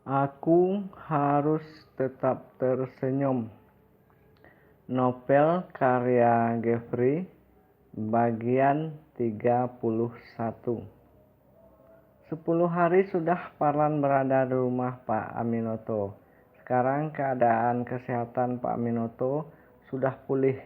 Aku harus tetap tersenyum. Novel karya Geoffrey, bagian 31. 10 hari sudah Parlan berada di rumah Pak Aminoto. Sekarang keadaan kesehatan Pak Aminoto sudah pulih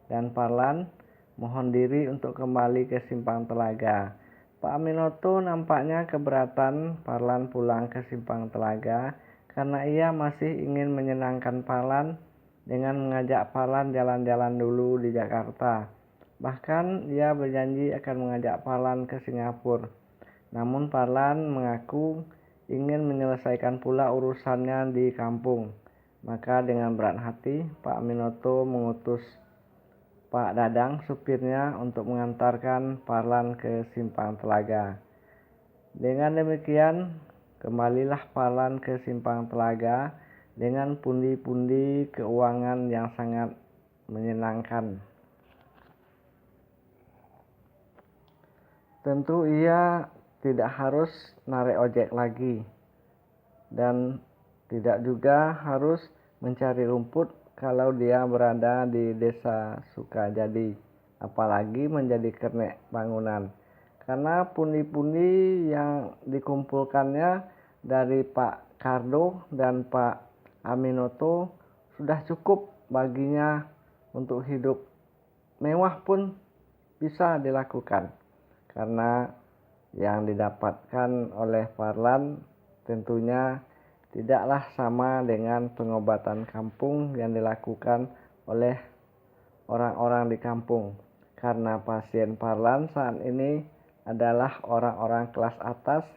dan Parlan mohon diri untuk kembali ke Simpang Telaga. Pak Aminoto nampaknya keberatan Parlan pulang ke Simpang Telaga karena ia masih ingin menyenangkan Parlan dengan mengajak Parlan jalan-jalan dulu di Jakarta. Bahkan ia berjanji akan mengajak Parlan ke Singapura. Namun Parlan mengaku ingin menyelesaikan pula urusannya di kampung. Maka dengan berat hati Pak Aminoto mengutus Pak Dadang supirnya untuk mengantarkan Parlan ke Simpang Telaga. Dengan demikian kembalilah Parlan ke Simpang Telaga dengan pundi-pundi keuangan yang sangat menyenangkan. Tentu ia tidak harus narik ojek lagi dan tidak juga harus mencari rumput kalau dia berada di desa Sukajadi, apalagi menjadi kernek bangunan, karena pundi-pundi yang dikumpulkannya dari Pak Kardo dan Pak Aminoto sudah cukup baginya untuk hidup mewah pun bisa dilakukan, karena yang didapatkan oleh Parlan tentunya tidaklah sama dengan pengobatan kampung yang dilakukan oleh orang-orang di kampung, karena pasien Parlan saat ini adalah orang-orang kelas atas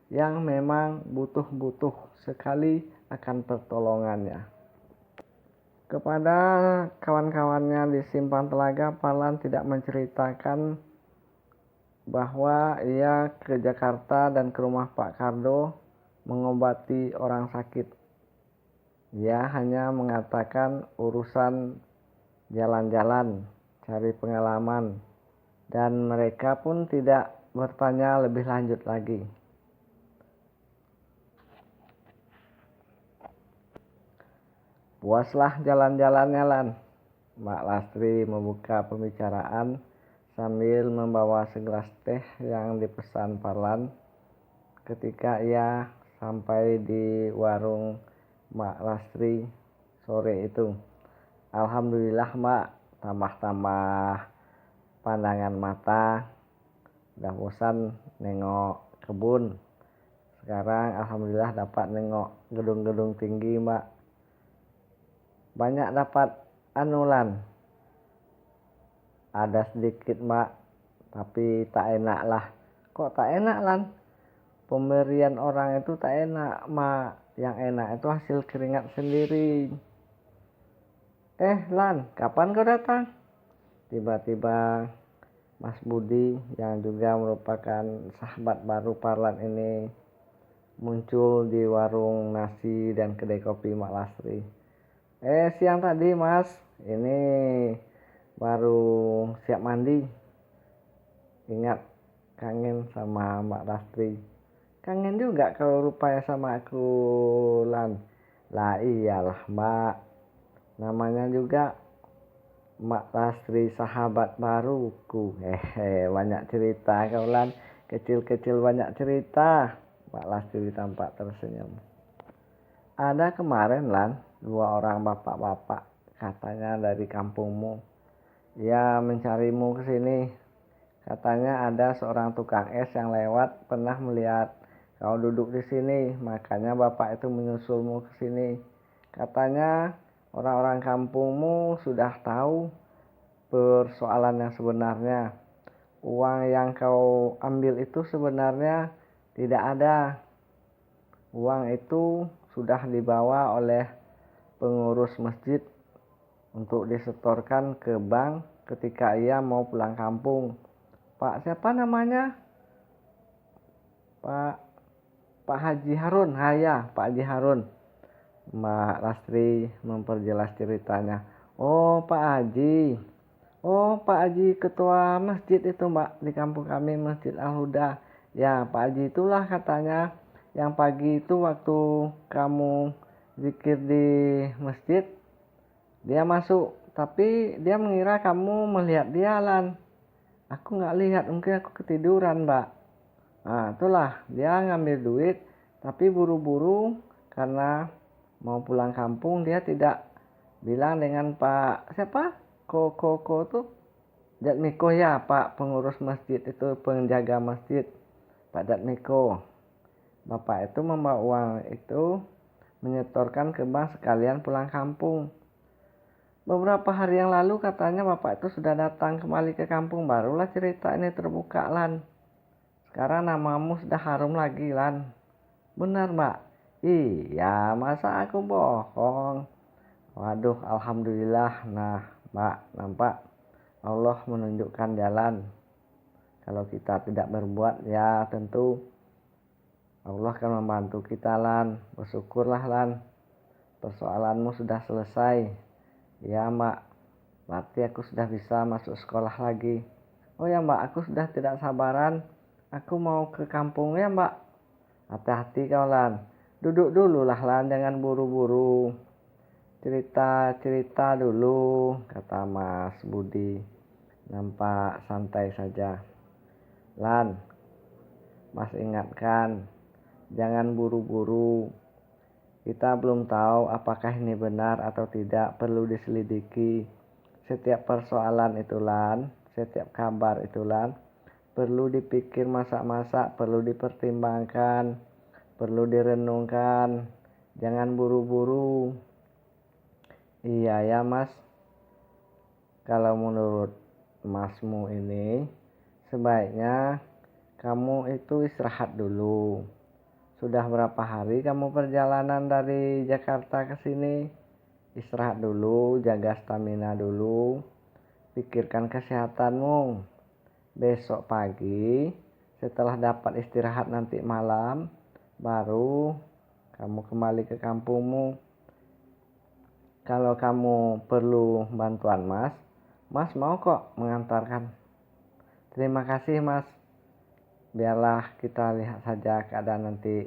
yang memang butuh-butuh sekali akan pertolongannya. Kepada kawan-kawannya di Simpang Telaga, Parlan tidak menceritakan bahwa ia ke Jakarta dan ke rumah Pak Kardo mengobati orang sakit. Ia hanya mengatakan urusan jalan-jalan, cari pengalaman, dan mereka pun tidak bertanya lebih lanjut lagi. Puaslah jalan-jalannya, Lan. Mbak Lastri membuka pembicaraan sambil membawa segelas teh yang dipesan Parlan ketika ia sampai di warung Mbak Lastri sore itu. Alhamdulillah Mbak, tambah-tambah pandangan mata. Udah bosan nengok kebun. Sekarang alhamdulillah dapat nengok gedung-gedung tinggi Mbak. Banyak dapat anulan. Ada sedikit Mbak, tapi tak enak lah. Kok tak enak Lan? Pemberian orang itu tak enak Mbak. Yang enak itu hasil keringat sendiri. Lan, kapan kau datang? Tiba-tiba Mas Budi yang juga merupakan sahabat baru Parlan ini muncul di warung nasi dan kedai kopi Mak Lastri. Siang tadi Mas, ini baru siap mandi. Ingat kangen sama Mbak Lastri. Kangen juga kau rupanya sama aku Lan. Lah iyalah Mbak, namanya juga Mbak Lastri sahabat baruku. Banyak cerita kau Lan. Kecil-kecil banyak cerita. Mbak Lastri tampak tersenyum. Ada kemarin Lan, 2 orang bapak-bapak katanya dari kampungmu. Ia mencarimu ke sini. Katanya ada seorang tukang es yang lewat pernah melihat kau duduk di sini, makanya bapak itu menyusulmu ke sini. Katanya orang-orang kampungmu sudah tahu persoalan yang sebenarnya. Uang yang kau ambil itu sebenarnya tidak ada. Uang itu sudah dibawa oleh pengurus masjid untuk disetorkan ke bank ketika ia mau pulang kampung. Pak siapa namanya? Pak Haji Harun. Ya, Pak Haji Harun. Mbak Lastri memperjelas ceritanya. Oh, Pak Haji. Oh, Pak Haji ketua masjid itu Mbak, di kampung kami Masjid Al-Huda. Ya, Pak Haji itulah katanya Yang pagi itu waktu kamu zikir di masjid, dia masuk, tapi dia mengira kamu melihat dia, Lan. Aku nggak lihat, mungkin aku ketiduran, Mbak. Nah, itulah dia ngambil duit, tapi buru-buru karena mau pulang kampung. Dia tidak bilang dengan Pak siapa, Koko tuh, Jatmiko ya, Pak pengurus masjid itu, penjaga masjid, Pak Jatmiko. Bapak itu membawa uang itu menyetorkan ke bank sekalian pulang kampung. Beberapa hari yang lalu katanya bapak itu sudah datang kembali ke kampung, barulah cerita ini terbuka, Lan. Sekarang namamu sudah harum lagi, Lan. Benar, Mbak? Iya, masa aku bohong? Waduh, alhamdulillah. Nah, Mbak, nampak Allah menunjukkan jalan. Kalau kita tidak berbuat, ya tentu Allah akan membantu kita, Lan. Bersyukurlah, Lan. Persoalanmu sudah selesai. Ya, Mbak. Berarti aku sudah bisa masuk sekolah lagi. Oh ya, Mbak, aku sudah tidak sabaran. Aku mau ke kampung ya, Mbak. Hati-hati kau, Lan. Duduk dulu lah, Lan, jangan buru-buru. Cerita-cerita dulu, kata Mas Budi. Nampak santai saja. Lan, Mas ingatkan, jangan buru-buru. Kita belum tahu apakah ini benar atau tidak, perlu diselidiki. Setiap persoalan itu, Lan, setiap kabar itu, Lan, perlu dipikir masak-masak, perlu dipertimbangkan, perlu direnungkan. Jangan buru-buru. Iya ya, Mas. Kalau menurut Masmu ini, sebaiknya kamu itu istirahat dulu. Sudah berapa hari kamu perjalanan dari Jakarta ke sini? Istirahat dulu, jaga stamina dulu, pikirkan kesehatanmu. Besok pagi, setelah dapat istirahat nanti malam, baru kamu kembali ke kampungmu. Kalau kamu perlu bantuan Mas mau kok mengantarkan. Terima kasih, Mas. Biarlah kita lihat saja keadaan nanti.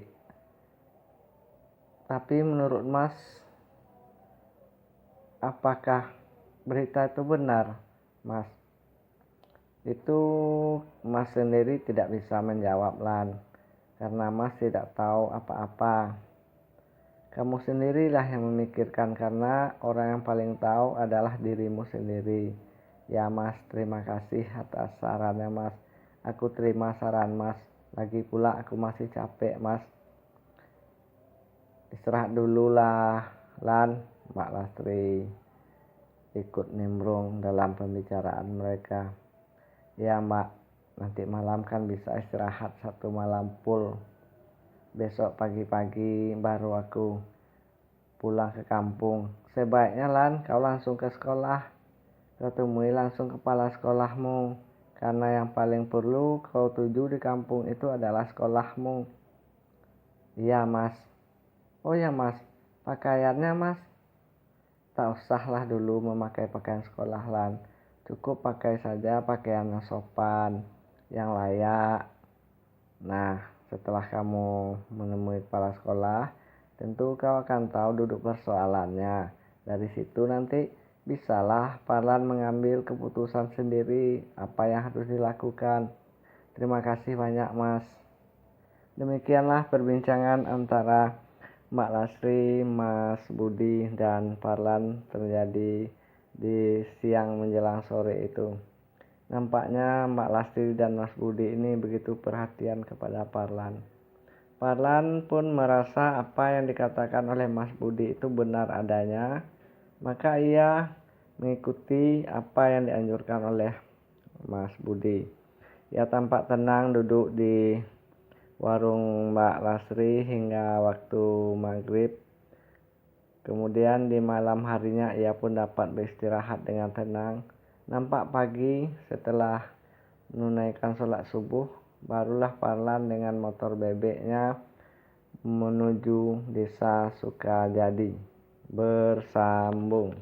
Tapi menurut Mas, apakah berita itu benar, Mas? Itu Mas sendiri tidak bisa menjawab, Lan, karena Mas tidak tahu apa-apa. Kamu sendirilah yang memikirkan, karena orang yang paling tahu adalah dirimu sendiri. Ya, Mas, terima kasih atas sarannya, Mas. Aku terima saran Mas. Lagi pula aku masih capek, Mas. Istirahat dulu lah, Lan. Mbak Lastri ikut nimbrung dalam pembicaraan mereka. Ya, Mbak, nanti malam kan bisa istirahat 1 malam full. Besok pagi-pagi baru aku pulang ke kampung. Sebaiknya, Lan, kau langsung ke sekolah. Kau temui langsung kepala sekolahmu. Karena yang paling perlu kau tuju di kampung itu adalah sekolahmu. Iya, Mas. Oh ya, Mas, pakaiannya, Mas, tak usahlah dulu memakai pakaian sekolah, Lan. Cukup pakai saja pakaian yang sopan, yang layak. Nah, setelah kamu menemui kepala sekolah, tentu kau akan tahu duduk persoalannya. Dari situ nanti bisalah Parlan mengambil keputusan sendiri apa yang harus dilakukan. Terima kasih banyak, Mas. Demikianlah perbincangan antara Mbak Lasri, Mas Budi, dan Parlan terjadi di siang menjelang sore itu. Nampaknya Mbak Lasri dan Mas Budi ini begitu perhatian kepada Parlan. Parlan pun merasa apa yang dikatakan oleh Mas Budi itu benar adanya, maka ia mengikuti apa yang dianjurkan oleh Mas Budi. Ia tampak tenang duduk di warung Mbak Lasri hingga waktu maghrib. Kemudian di malam harinya ia pun dapat beristirahat dengan tenang. Nampak pagi setelah menunaikan sholat subuh, barulah Parlan dengan motor bebeknya menuju desa Sukajadi. Bersambung.